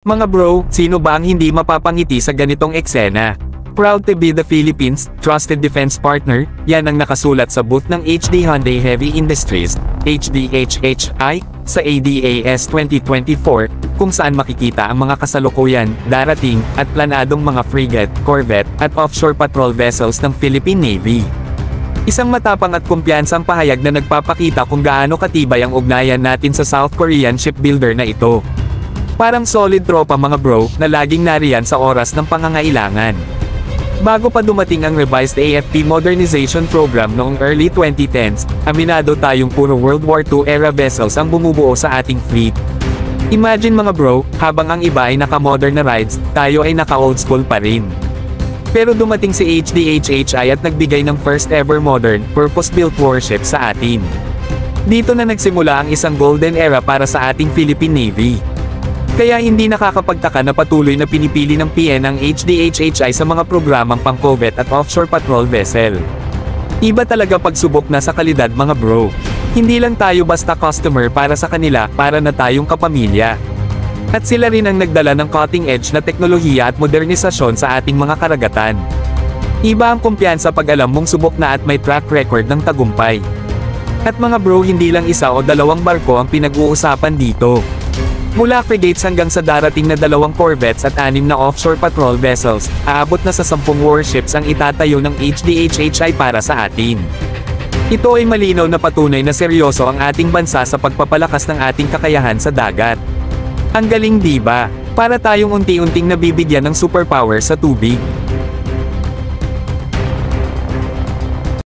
Mga bro, sino ba ang hindi mapapangiti sa ganitong eksena? Proud to be the Philippines' trusted defense partner, yan ang nakasulat sa booth ng HD Hyundai Heavy Industries, HDHHI, sa ADAS 2024, kung saan makikita ang mga kasalukuyan, darating, at planadong mga frigate, corvette, at offshore patrol vessels ng Philippine Navy. Isang matapang at kumpiyansang pahayag na nagpapakita kung gaano katibay ang ugnayan natin sa South Korean shipbuilder na ito. Parang solid tropa mga bro, na laging nariyan sa oras ng pangangailangan. Bago pa dumating ang revised AFP modernization program noong early 2010s, aminado tayong puro World War II era vessels ang bumubuo sa ating fleet. Imagine mga bro, habang ang iba ay naka-modernize, tayo ay naka-old school pa rin. Pero dumating si HDHHI at nagbigay ng first ever modern, purpose-built warship sa atin. Dito na nagsimula ang isang golden era para sa ating Philippine Navy. Kaya hindi nakakapagtaka na patuloy na pinipili ng PN ang HDHHI sa mga programang pang-corvette at offshore patrol vessel. Iba talaga pagsubok na sa kalidad mga bro. Hindi lang tayo basta customer para sa kanila, para na tayong kapamilya. At sila rin ang nagdala ng cutting-edge na teknolohiya at modernisasyon sa ating mga karagatan. Iba ang kumpiyansa pag alam mong subok na at may track record ng tagumpay. At mga bro, hindi lang isa o dalawang barko ang pinag-uusapan dito. Mula frigates hanggang sa darating na 2 corvettes at 6 na offshore patrol vessels, aabot na sa 10 warships ang itatayo ng HDHHI para sa atin. Ito ay malinaw na patunay na seryoso ang ating bansa sa pagpapalakas ng ating kakayahan sa dagat. Ang galing diba? Para tayong unti-unting nabibigyan ng superpower sa tubig.